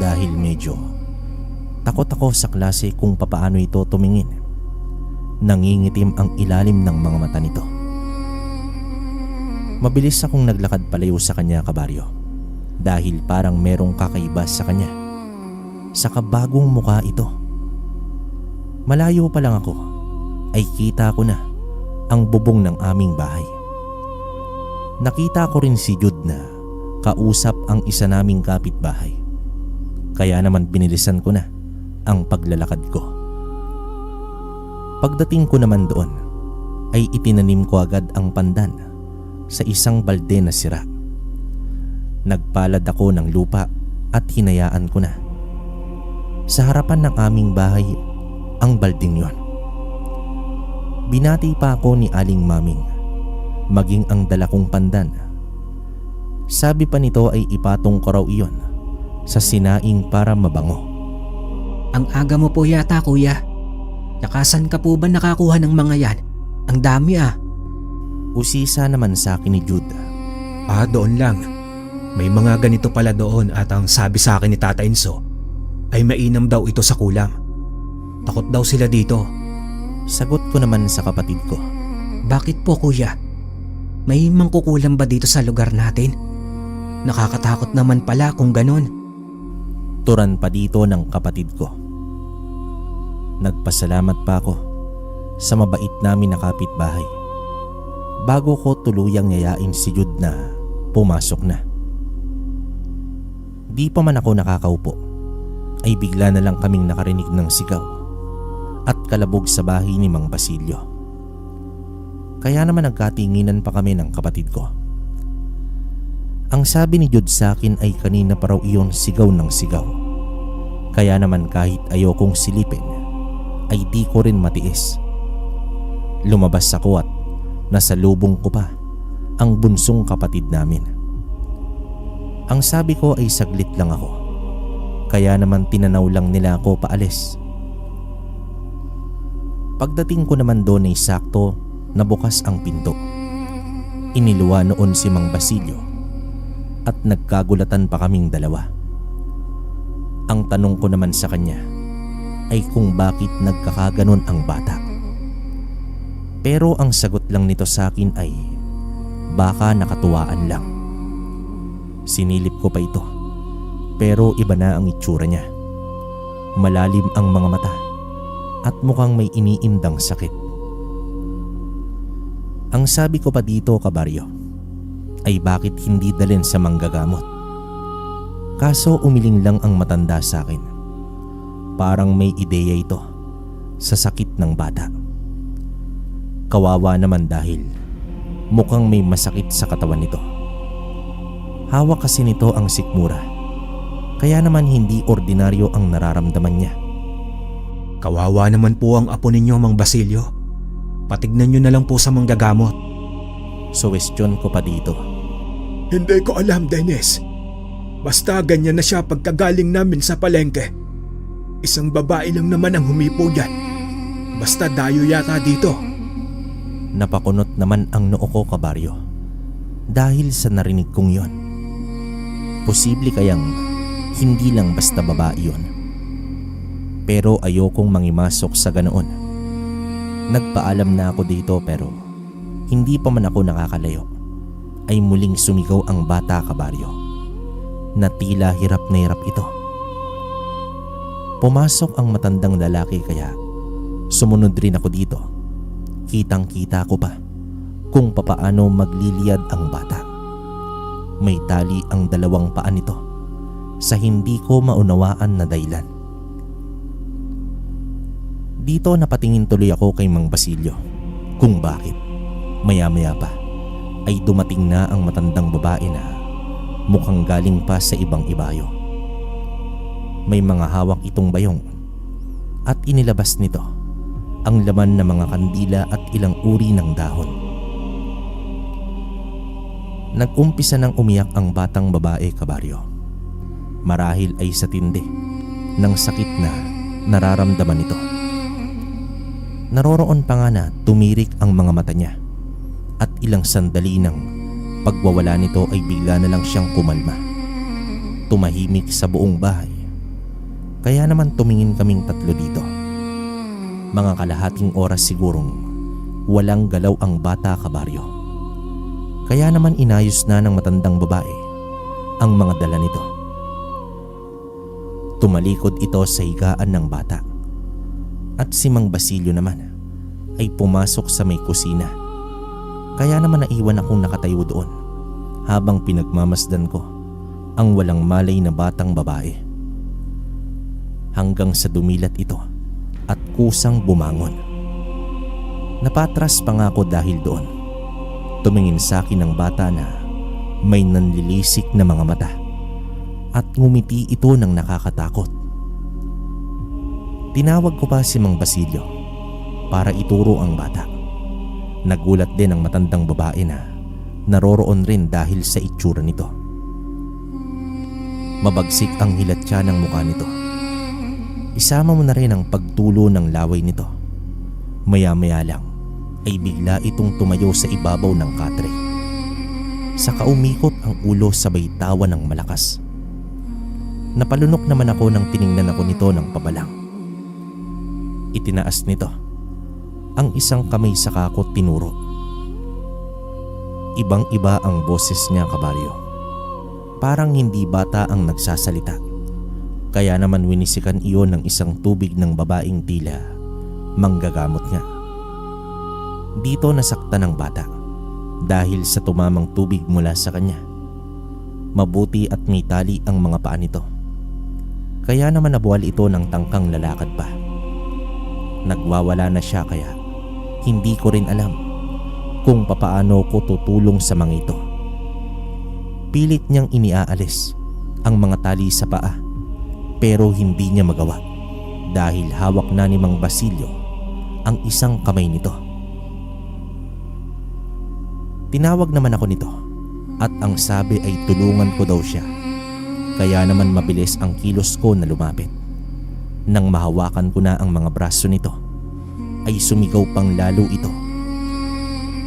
[SPEAKER 5] dahil medyo takot ako sa klase kung papaano ito tumingin. Nangingitim ang ilalim ng mga mata nito. Mabilis akong naglakad palayo sa kanya, kabaryo, dahil parang merong kakaiba sa kanya. Saka bagong mukha ito. Malayo pa lang ako ay kita ko na ang bubong ng aming bahay. Nakita ko rin si Jude na kausap ang isa naming kapitbahay. Kaya naman binilisan ko na ang paglalakad ko. Pagdating ko naman doon ay itinanim ko agad ang pandan sa isang balde na sira. Nagpalad ako ng lupa at hinayaan ko na. Sa harapan ng aming bahay ang balding yon. Binati pa ako ni Aling Maming, maging ang dala kong pandan. Sabi pa nito ay ipatong ko raw iyon sa sinaing para mabango.
[SPEAKER 6] Ang aga mo po yata, kuya. Tsaka saan ka po ba nakakuha ng mga yan? Ang dami ah.
[SPEAKER 5] Usisa naman sa akin ni Jude.
[SPEAKER 2] Doon lang. May mga ganito pala doon at ang sabi sa akin ni Tata Enzo ay mainam daw ito sa kulam. Takot daw sila dito.
[SPEAKER 5] Sagot ko naman sa kapatid ko.
[SPEAKER 6] Bakit po, kuya? May mangkukulam ba dito sa lugar natin? Nakakatakot naman pala kung ganun.
[SPEAKER 5] Turan pa dito ng kapatid ko. Nagpasalamat pa ako sa mabait namin na kapitbahay bago ko tuluyang yayain si Jude na pumasok na. Di pa man ako nakakaupo ay bigla na lang kaming nakarinig ng sigaw at kalabog sa bahay ni Mang Basilio. Kaya naman nagkatinginan pa kami ng kapatid ko. Ang sabi ni Jude sa akin ay kanina pa raw iyon sigaw ng sigaw. Kaya naman kahit ayokong silipin ay di ko rin matiis. Lumabas ako at nasalubong ko pa ang bunsong kapatid namin. Ang sabi ko ay saglit lang ako. Kaya naman tinanaw lang nila ako paalis. Pagdating ko naman doon ay sakto na bukas ang pinto. Iniluwa noon si Mang Basilio at nagkagulatan pa kaming dalawa. Ang tanong ko naman sa kanya ay kung bakit nagkakaganon ang bata. Pero ang sagot lang nito sa akin ay baka nakatuwaan lang. Sinilip ko pa ito pero iba na ang itsura niya. Malalim ang mga mata at mukhang may iniindang sakit. Ang sabi ko pa dito, kabaryo, ay bakit hindi dalhin sa manggagamot. Kaso umiling lang ang matanda sa akin. Parang may ideya ito sa sakit ng bata. Kawawa naman dahil mukhang may masakit sa katawan nito. Hawak kasi nito ang sikmura, kaya naman hindi ordinaryo ang nararamdaman niya.
[SPEAKER 2] Kawawa naman po ang apo ninyo, Mang Basilio. Patignan nyo na lang po sa manggagamot.
[SPEAKER 5] Suwestyon ko pa dito.
[SPEAKER 2] Hindi ko alam, Dennis. Basta ganyan na siya pagkagaling namin sa palengke. Isang babae lang naman ang humipo dyan. Basta dayo yata dito.
[SPEAKER 5] Napakunot naman ang noo ko, kabaryo, dahil sa narinig kong yon. Posible kayang hindi lang basta babae yon. Pero ayokong mangimasok sa ganoon. Nagpaalam na ako dito pero hindi pa man ako nakakalayo ay muling sumigaw ang bata, kabaryo, na tila hirap na hirap ito. Pumasok ang matandang lalaki kaya sumunod rin ako dito. Kitang-kita ko pa kung papaano magliliyad ang bata. May tali ang dalawang paa nito sa hindi ko maunawaan na dahilan. Dito napatingin tuloy ako kay Mang Basilio kung bakit maya-maya pa ay dumating na ang matandang babae na mukhang galing pa sa ibang ibayo. May mga hawak itong bayong at inilabas nito ang laman ng mga kandila at ilang uri ng dahon. Nag-umpisa nang umiyak ang batang babae, kabaryo. Marahil ay sa tindi ng sakit na nararamdaman nito. Naroroon pa nga na tumirik ang mga mata niya at ilang sandali ng pagwawala nito ay bigla na lang siyang kumalma. Tumahimik sa buong bahay. Kaya naman tumingin kaming tatlo dito. Mga kalahating oras sigurong walang galaw ang bata, kabaryo. Kaya naman inayos na ng matandang babae ang mga dala nito. Tumalikod ito sa higaan ng bata at si Mang Basilio naman ay pumasok sa may kusina. Kaya naman naiwan akong nakatayo doon habang pinagmamasdan ko ang walang malay na batang babae. Hanggang sa dumilat ito at kusang bumangon. Napatras pa nga ako dahil doon. Tumingin sa akin ang bata na may nanlilisik na mga mata at ngumiti ito ng nakakatakot. Tinawag ko pa si Mang Basilio para ituro ang bata. Nagulat din ang matandang babae na naroroon rin dahil sa itsura nito. Mabagsik ang hilatya ng mukha nito. Isama mo na rin ang pagtulo ng laway nito. Maya-maya lang ay bigla itong tumayo sa ibabaw ng katre. Saka umikot ang ulo sabay tawa ng malakas. Napalunok naman ako nang tiningnan ako nito ng pabalang. Itinaas nito ang isang kamay sa kakot tinuro. Ibang-iba ang boses niya, kabaryo. Parang hindi bata ang nagsasalita. Kaya naman winisikan iyon ng isang tubig ng babaeng tila manggagamot nga. Dito nasaktan ng bata dahil sa tumamang tubig mula sa kanya. Mabuti at may tali ang mga paa nito. Kaya naman nabuwal ito ng tangkang lalakad pa. Nagwawala na siya kaya hindi ko rin alam kung papaano ko tutulong sa mga ito. Pilit niyang iniaalis ang mga tali sa paa pero hindi niya magawa dahil hawak na ni Mang Basilio ang isang kamay nito. Tinawag naman ako nito at ang sabi ay tulungan ko daw siya. Kaya naman mabilis ang kilos ko na lumapit. Nang mahawakan ko na ang mga braso nito ay sumigaw pang lalo ito.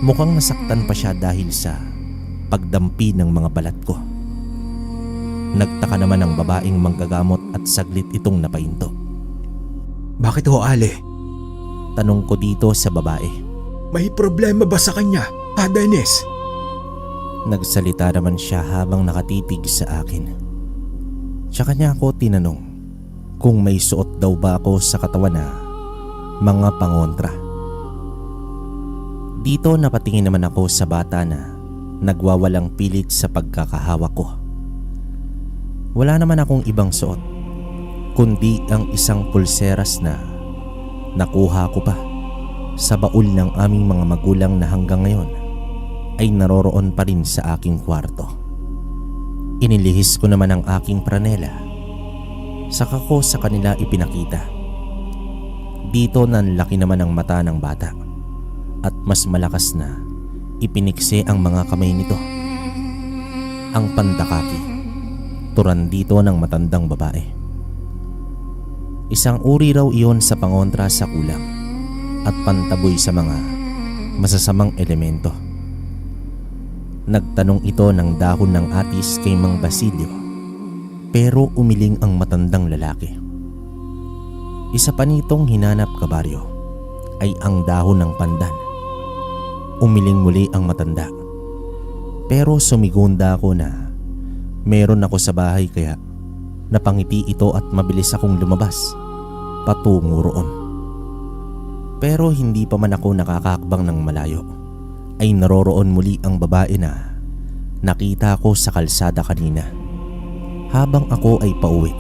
[SPEAKER 5] Mukhang nasaktan pa siya dahil sa pagdampi ng mga balat ko. Nagtaka naman ang babaeng manggagamot at saglit itong napahinto.
[SPEAKER 2] Bakit ho, Ale?
[SPEAKER 5] Tanong ko dito sa babae.
[SPEAKER 2] May problema ba sa kanya, Dennis?
[SPEAKER 5] Nagsalita naman siya habang nakatitig sa akin. Tsaka niya ako tinanong kung may suot daw ba ako sa katawan na mga pangontra. Dito napatingin naman ako sa bata na nagwawalang pilit sa pagkakahawak ko. Wala naman akong ibang suot kundi ang isang pulseras na nakuha ko pa sa baul ng aming mga magulang na hanggang ngayon ay naroroon pa rin sa aking kwarto. Inilihis ko naman ang aking pranela. Saka ko sa kanila ipinakita. Dito nanlaki naman ang mata ng bata at mas malakas na ipiniksi ang mga kamay nito. Ang pandakaki, turan dito ng matandang babae. Isang uri raw iyon sa pangontra sa kulam at pantaboy sa mga masasamang elemento. Nagtanong ito ng dahon ng atis kay Mang Basilio, pero umiling ang matandang lalaki. Isa pa nitong hinanap, kabaryo, ay ang dahon ng pandan. Umiling muli ang matanda, pero sumigunda ako na meron ako sa bahay, kaya napangiti ito at mabilis akong lumabas patungo roon. Pero hindi pa man ako nakakakbang ng malayo ay naroroon muli ang babae na nakita ko sa kalsada kanina habang ako ay pauwi.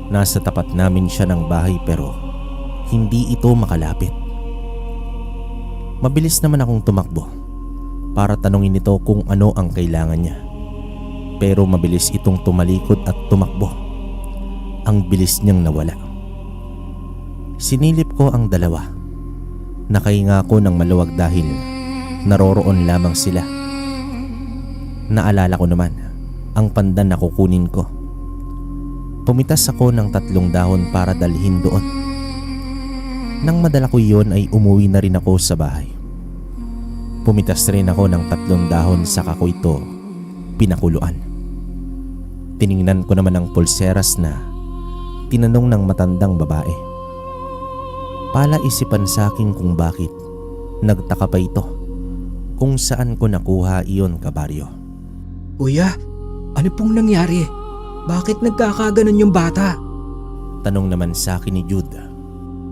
[SPEAKER 5] Nasa tapat namin siya ng bahay pero hindi ito makalapit. Mabilis naman akong tumakbo para tanungin ito kung ano ang kailangan niya. Pero mabilis itong tumalikod at tumakbo. Ang bilis niyang nawala. Sinilip ko ang dalawa. Nakahinga ako ng maluwag dahil naroroon lamang sila. Naalala ko naman ang pandan na kukunin ko. Pumitas ako ng 3 dahon para dalhin doon. Nang madala ko iyon ay umuwi na rin ako sa bahay. Pumitas rin ako ng 3 dahon sa ko ito pinakuluan. Tiningnan ko naman ang pulseras na tinanong ng matandang babae. Palaisipan sa akin kung bakit nagtaka pa ito kung saan ko nakuha iyon, kabaryo.
[SPEAKER 6] Kuya, ano pong nangyari? Bakit nagkakaganon yung bata?
[SPEAKER 5] Tanong naman sa akin ni Jude.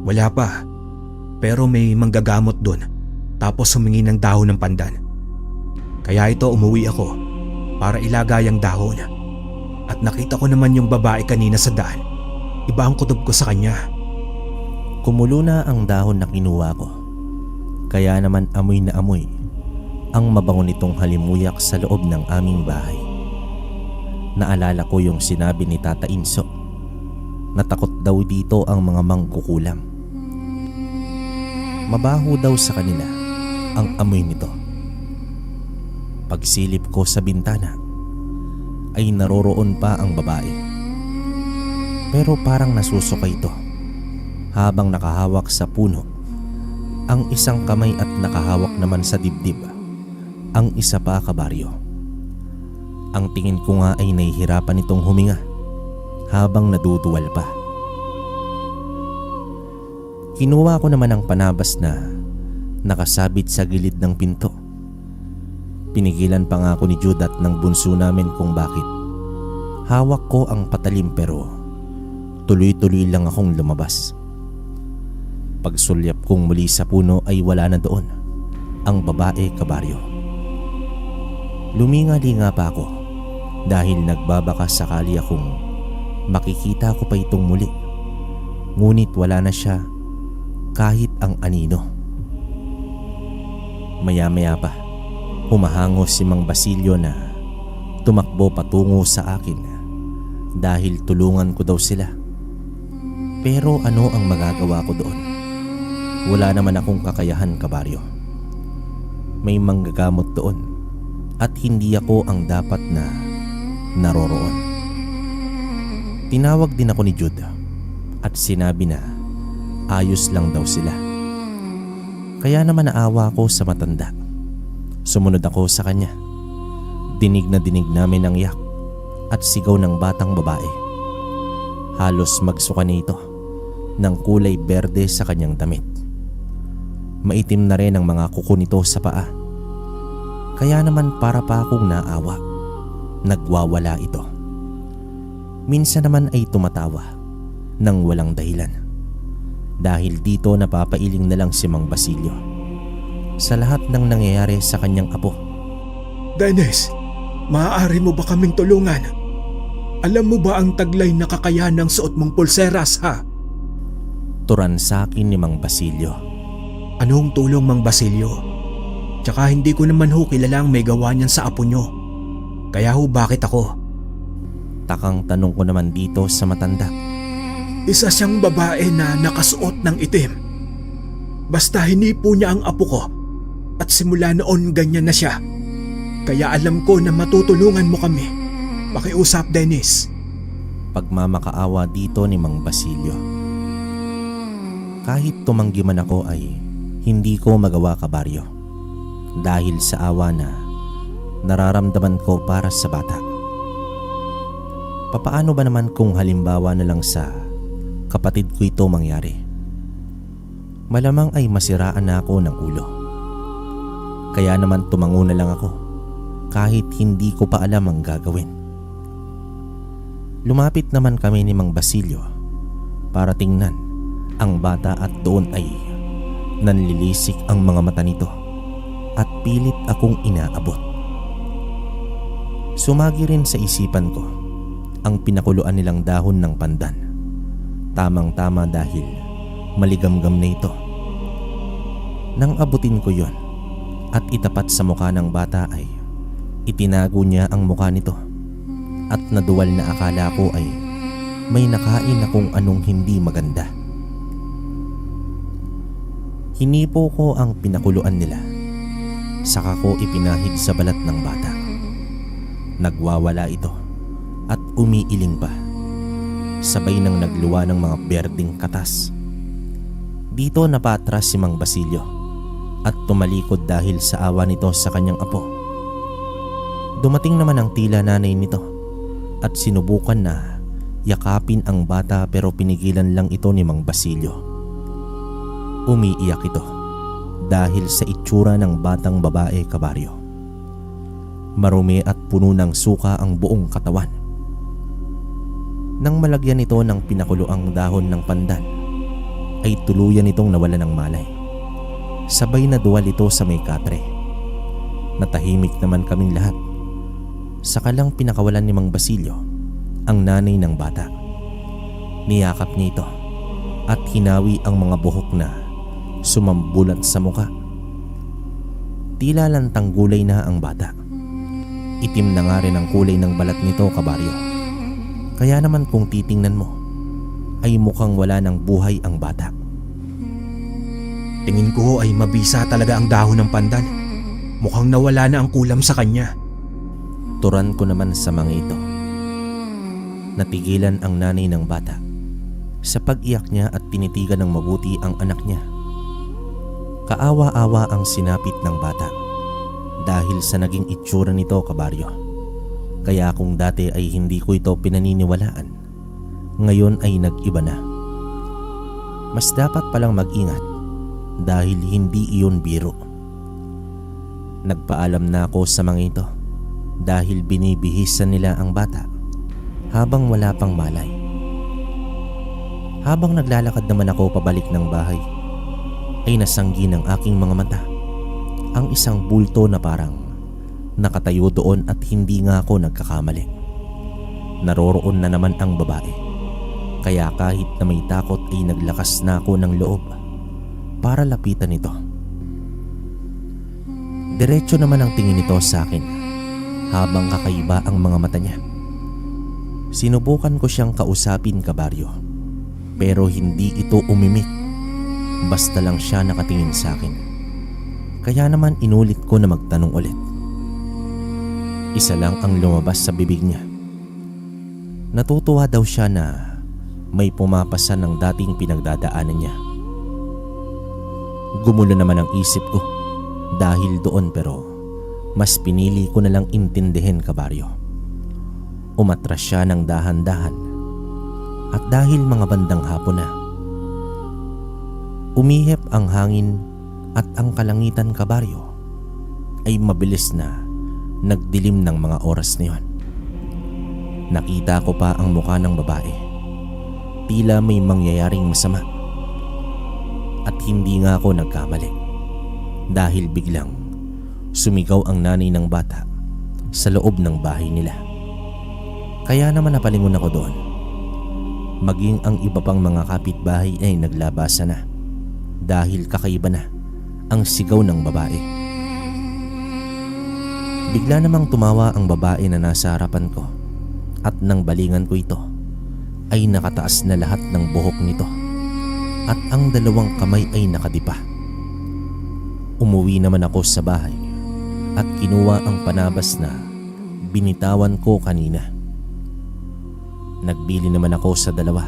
[SPEAKER 2] Wala pa. Pero may manggagamot doon. Tapos humingi ng dahon ng pandan. Kaya ito umuwi ako para ilagay ang dahon. At nakita ko naman yung babae kanina sa daan. Iba ang kutob ko sa kanya.
[SPEAKER 5] Kumulo na ang dahon na kinuha ko. Kaya naman amoy na amoy ang mabango nitong halimuyak sa loob ng aming bahay. Naalala ko yung sinabi ni Tata Inso. Natakot daw dito ang mga mangkukulam. Mabaho daw sa kanila ang amoy nito. Pagsilip ko sa bintana ay naroroon pa ang babae. Pero parang nasusuka ito habang nakahawak sa puno ang isang kamay at nakahawak naman sa dibdib ang isa pa, kabaryo. Ang tingin ko nga ay nahihirapan itong huminga habang naduduwal pa. Kinuha ko naman ang panabas na nakasabit sa gilid ng pinto. Pinigilan pa nga ako ni Jude at ng bunso namin kung bakit hawak ko ang patalim, pero tuloy-tuloy lang akong lumabas. Pagsulyap kong muli sa puno ay wala na doon ang babae, kabaryo. Luminga-linga pa ako dahil nagbabaka sakali akong makikita ko pa itong muli. Ngunit wala na siya kahit ang anino. Maya-maya pa, humahango si Mang Basilio na tumakbo patungo sa akin dahil tulungan ko daw sila. Pero ano ang magagawa ko doon? Wala naman akong kakayahan, kabaryo. May manggagamot doon at hindi ako ang dapat na naroroon. Tinawag din ako ni Jude at sinabi na ayos lang daw sila. Kaya naman naawa ako sa matanda. Sumunod ako sa kanya. Dinig na dinig namin ang yak at sigaw ng batang babae. Halos magsuka na ito ng kulay berde sa kanyang damit. Maitim na rin ang mga kuko nito sa paa. Kaya naman para pa akong naawa. Nagwawala ito. Minsan naman ay tumatawa nang walang dahilan. Dahil dito napapailing na lang si Mang Basilio sa lahat ng nangyayari sa kanyang apo.
[SPEAKER 2] Dennis, maaari mo ba kaming tulungan? Alam mo ba ang taglay na kakayahan ng suot mong pulseras, ha?
[SPEAKER 5] Turan sa akin ni Mang Basilio.
[SPEAKER 2] Anong tulong, Mang Basilio? Tsaka hindi ko naman ho kilala ang may gawa niyan sa apo nyo. Kaya ho bakit ako?
[SPEAKER 5] Takang tanong ko naman dito sa matanda.
[SPEAKER 2] Isa siyang babae na nakasuot ng itim. Basta hinipo niya ang apo ko at simula noon ganyan na siya. Kaya alam ko na matutulungan mo kami. Pakiusap, Dennis.
[SPEAKER 5] pagmamakaawa dito ni Mang Basilio. Kahit tumanggi man ako ay hindi ko magawa, kabaryo, dahil sa awa na nararamdaman ko para sa bata. Papaano ba naman kung halimbawa na lang sa kapatid ko ito mangyari? Malamang ay masiraan na ako ng ulo. Kaya naman tumango na lang ako kahit hindi ko pa alam ang gagawin. Lumapit naman kami ni Mang Basilio para tingnan ang bata at doon ay nanlilisik ang mga mata nito at pilit akong inaabot. Sumagi rin sa isipan ko ang pinakuluan nilang dahon ng pandan. Tamang-tama dahil maligamgam na ito. Nang abutin ko yon at itapat sa mukha ng bata ay itinago niya ang mukha nito at naduwal na akala ko ay may nakain na kung anong hindi maganda. Hinipo ko ang pinakuluan nila, saka ko ipinahid sa balat ng bata. Nagwawala ito at umiiling pa, sabay nang nagluwa ng mga berdeng katas. Dito napatras si Mang Basilio at tumalikod dahil sa awa nito sa kanyang apo. Dumating naman ang tila nanay nito at sinubukan na yakapin ang bata pero pinigilan lang ito ni Mang Basilio. Umiiyak ito dahil sa itsura ng batang babae, kabaryo. Marumi at puno ng suka ang buong katawan. Nang malagyan ito ng pinakuluang dahon ng pandan, ay tuluyan itong nawala ng malay. Sabay na duwal ito sa may katre. Natahimik naman kaming lahat. Saka lang pinakawalan ni Mang Basilio ang nanay ng bata. Niyakap niya ito at hinawi ang mga buhok na sumambulat sa muka. Tila lantang gulay na ang bata. Itim na nga rin ang kulay ng balat nito, kabaryo. Kaya naman kung titingnan mo ay mukhang wala ng buhay ang bata.
[SPEAKER 2] Tingin ko ay mabisa talaga ang dahon ng pandan. Mukhang nawala na ang kulam sa kanya.
[SPEAKER 5] Turan ko naman sa mga ito. Natigilan ang nanay ng bata sa pag-iyak niya at tinitigan ng mabuti ang anak niya. Kaawa-awa ang sinapit ng bata dahil sa naging itsura nito, kabaryo. Kaya kung dati ay hindi ko ito pinaniniwalaan, ngayon ay nag-iba na. Mas dapat palang mag-ingat dahil hindi iyon biro. Nagpaalam na ako sa mga ito dahil binibihisan nila ang bata habang wala pang malay. Habang naglalakad naman ako pabalik ng bahay, ay nasanggi ng aking mga mata ang isang bulto na parang nakatayo doon at hindi nga ako nagkakamali. Naroroon na naman ang babae, kaya kahit na may takot ay naglakas na ako ng loob para lapitan ito. Diretso naman ang tingin nito sa akin habang kakaiba ang mga mata niya. Sinubukan ko siyang kausapin, kabaryo, pero hindi ito umimik. Basta lang siya nakatingin sa akin. Kaya naman inulit ko na magtanong ulit. Isa lang ang lumabas sa bibig niya. Natutuwa daw siya na may pumapasa ng dating pinagdadaanan niya. Gumulo naman ang isip ko dahil doon, pero mas pinili ko na lang intindihin, kabaryo. Umatras siya ng dahan-dahan at dahil mga bandang hapon na, umihip ang hangin at ang kalangitan, kabaryo, ay mabilis na nagdilim ng mga oras na yun. Nakita ko pa ang mukha ng babae. Tila may mangyayaring masama. At hindi nga ako nagkamali dahil biglang sumigaw ang nanay ng bata sa loob ng bahay nila. Kaya naman napalingon ako doon. Maging ang iba pang mga kapitbahay ay naglabasa na dahil kakaiba na ang sigaw ng babae. Bigla namang tumawa ang babae na nasa harapan ko at nang balingan ko ito ay nakataas na lahat ng buhok nito at ang dalawang kamay ay nakadipa. Umuwi naman ako sa bahay at kinuha ang panabas na binitawan ko kanina. Nagbili naman ako sa dalawa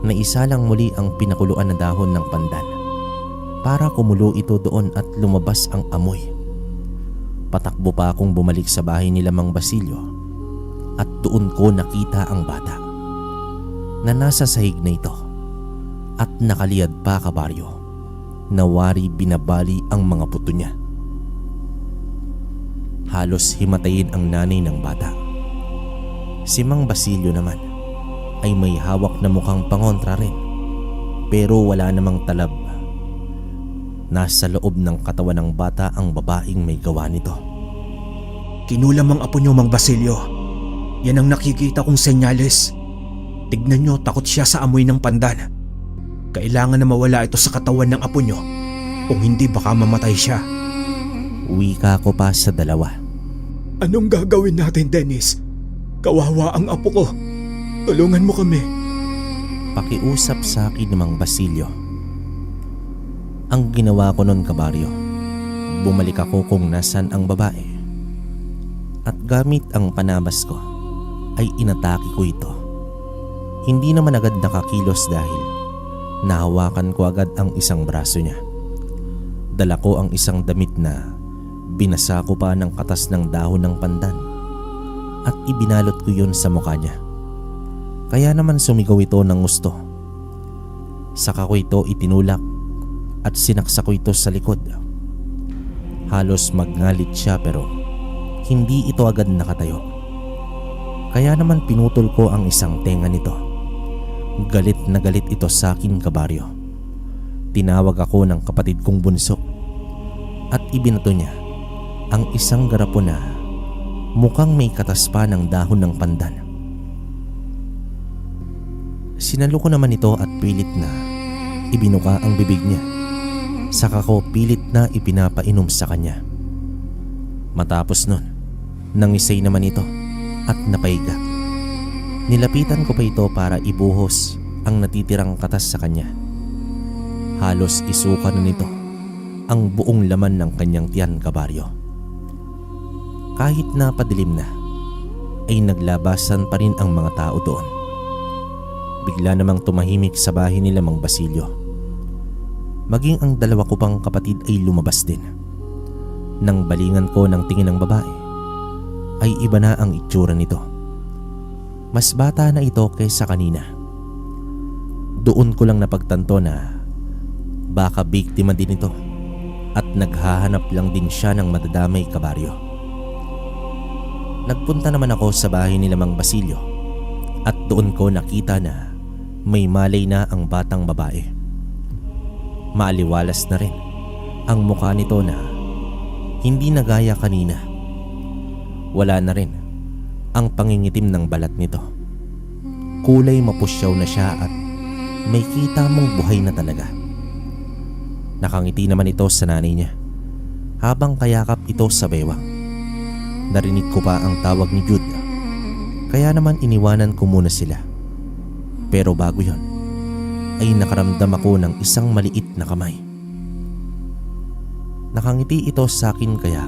[SPEAKER 5] na isa lang muli ang pinakuluan na dahon ng pandan para kumulo ito doon at lumabas ang amoy. Patakbo pa akong bumalik sa bahay nila Mang Basilio at doon ko nakita ang bata na nasa sahig na ito at nakaliyad pa, kabaryo, na wari binabali ang mga buto niya. Halos himatayin ang nanay ng bata. Si Mang Basilio naman ay may hawak na mukhang pangontra rin, pero wala namang talab. Nasa loob ng katawan ng bata ang babaeng may gawa nito.
[SPEAKER 2] Kinulam ang apo niyo, Mang Basilio. Yan ang nakikita kong senyales. Tignan niyo, takot siya sa amoy ng pandan. Kailangan na mawala ito sa katawan ng apo niyo. Kung hindi, baka mamatay siya.
[SPEAKER 5] Wika ko pa sa dalawa.
[SPEAKER 2] Anong gagawin natin, Dennis? Kawawa ang apo ko. Tulungan mo kami.
[SPEAKER 5] Pakiusap sa akin ni Mang Basilio. Ang ginawa ko noon, kabaryo, bumalik ako kung nasan ang babae. At gamit ang panabas ko, ay inatake ko ito. Hindi naman agad nakakilos dahil nahawakan ko agad ang isang braso niya. Dala ko ang isang damit na binasa ko pa ng katas ng dahon ng pandan at ibinalot ko yun sa mukha niya. Kaya naman sumigaw ito ng gusto. Saka ko ito itinulak at sinaksak ko ito sa likod. Halos magngalit siya pero hindi ito agad nakatayo. Kaya naman pinutol ko ang isang tenga nito. Galit na galit ito sa akin, kabaryo. Tinawag ako ng kapatid kong bunso at ibinato niya ang isang garapo na mukhang may katas pa ng dahon ng pandan. Sinalo ko naman ito at pilit na ibinuka ang bibig niya. Saka ko pilit na ipinapainom sa kanya. Matapos nun, nangisay naman ito at napahiga. Nilapitan ko pa ito para ibuhos ang natitirang katas sa kanya. Halos isuka na nito ang buong laman ng kanyang tiyan, kabaryo. Kahit na padilim na, ay naglabasan pa rin ang mga tao doon. Bigla namang tumahimik sa bahay nila Mang Basilio. Maging ang dalawa ko pang kapatid ay lumabas din. Nang balingan ko ng tingin ng babae, ay iba na ang itsura nito. Mas bata na ito kaysa kanina. Doon ko lang napagtanto na baka biktima din ito at naghahanap lang din siya ng madadamay, kabaryo. Nagpunta naman ako sa bahay nila Mang Basilio at doon ko nakita na may malay na ang batang babae. Maaliwalas na rin ang mukha nito na hindi na gaya kanina. Wala na rin ang pangingitim ng balat nito. Kulay mapusyaw na siya at may kita mong buhay na talaga. Nakangiti naman ito sa nanay niya habang kayakap ito sa bewang. Narinig ko pa ang tawag ni Jude, kaya naman iniwanan ko muna sila. Pero bago yon, ay nakaramdam ako ng isang maliit na kamay. Nakangiti ito sa akin kaya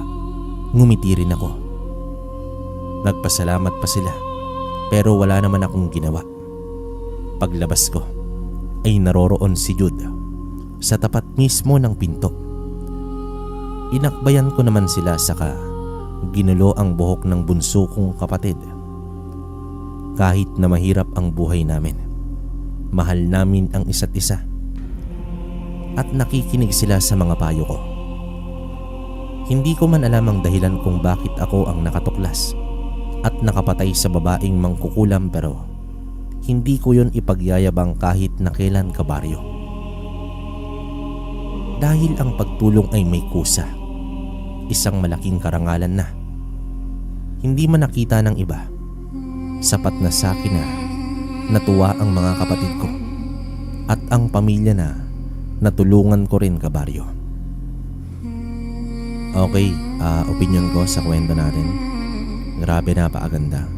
[SPEAKER 5] ngumiti rin ako. Nagpasalamat pa sila pero wala naman akong ginawa. Paglabas ko ay naroroon si Jude sa tapat mismo ng pinto. Inakbayan ko naman sila saka ginulo ang buhok ng bunso kong kapatid. Kahit na mahirap ang buhay namin, mahal namin ang isa't isa at nakikinig sila sa mga payo ko. Hindi ko man alam ang dahilan kung bakit ako ang nakatuklas at nakapatay sa babaeng mangkukulam, pero hindi ko yon ipagyayabang kahit na kailan, kabaryo. Dahil ang pagtulong ay may kusa, isang malaking karangalan na. Hindi man nakita ng iba, sapat na sa akin na natuwa ang mga kapatid ko at ang pamilya na natulungan ko rin, kabaryo. Okay, opinion ko sa kwento natin. Grabe, napakaganda.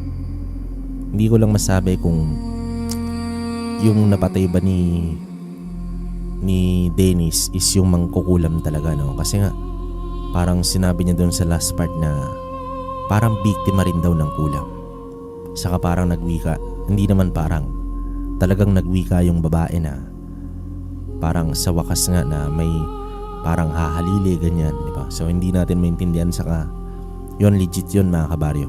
[SPEAKER 5] Hindi ko lang masabi kung yung napatay ba ni Dennis is yung mangkukulam talaga, no? Kasi nga parang sinabi niya doon sa last part na parang biktima rin daw ng kulam. Saka parang nagwika Hindi naman parang talagang nagwika yung babae na parang sa wakas nga na may parang hahalili ganyan, di ba? So hindi natin maintindihan, saka yun legit yun mga kabaryo.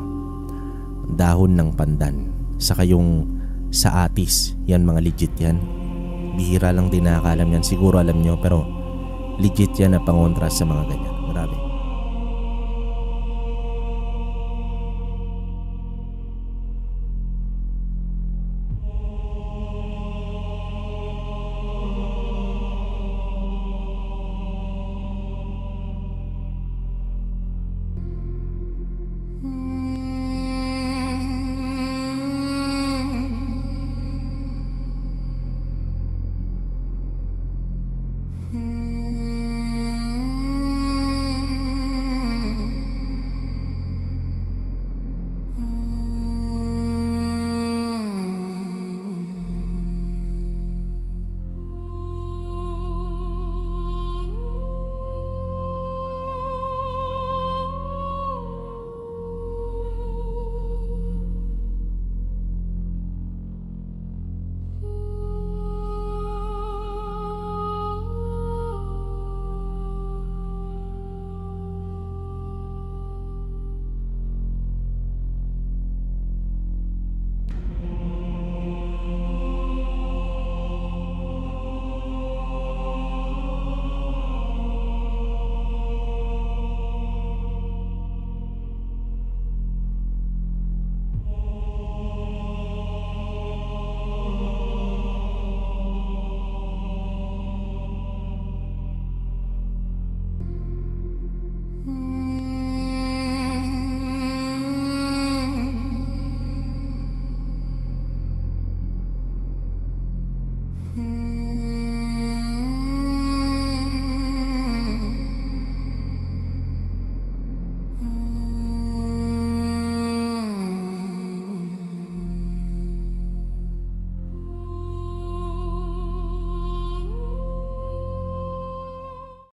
[SPEAKER 5] Dahon ng pandan, saka yung sa atis, yan mga legit yan. Bihira lang din nakakalam yan, siguro alam nyo, pero legit yan na pangontra sa mga ganyan. Grabe.